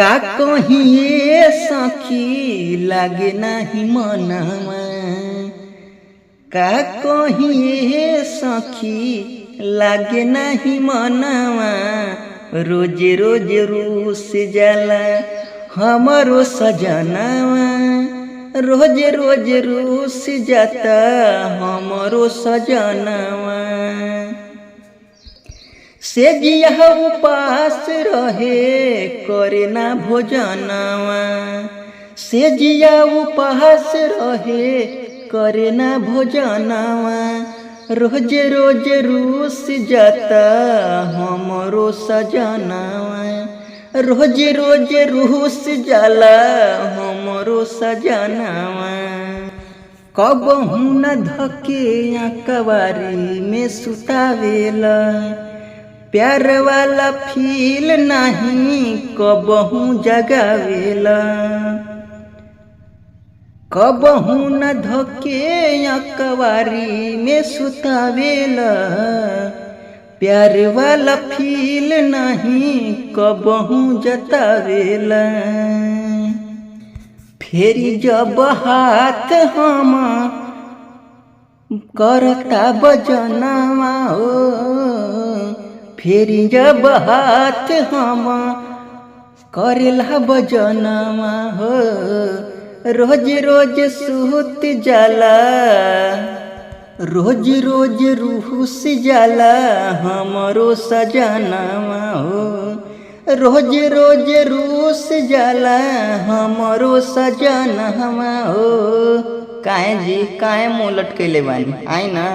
का कहिए सखी लागे नाही मनवा, का कहिए सखी लागे नाही मनवा। रोज रोज रूस जाला हमरो सजनवा, रोज रोज रूस जाता हमरो सजनवा। से जिया उपास रहे करे ना भोजनवा, से जिया उपास रहे करे ना भोजनवा। रोज रोज रूस जाता हमरो सजनवा, रोज रोज रूस जाला हमरो सजनवा। कबहू न धके कवारी में सुतावेला, प्यार वाला फील नहीं कबहू जगावेला। कबहू न धके कवारी में सुतावेला, प्यार वाला फील नहीं कबहू जतावेला। फेरी जब हाथ हम करता बजनवा हो, फेरी जब हाथ हम करेला बजनवा हो। रोज रोज सुत जाला, रोज रोज रूस जाला हमरो सजनवा हो। रोज रोज रूस जाला हमरो सजनवा हो। काहे जी काहे मुँह लटकैले बानी, आई ना।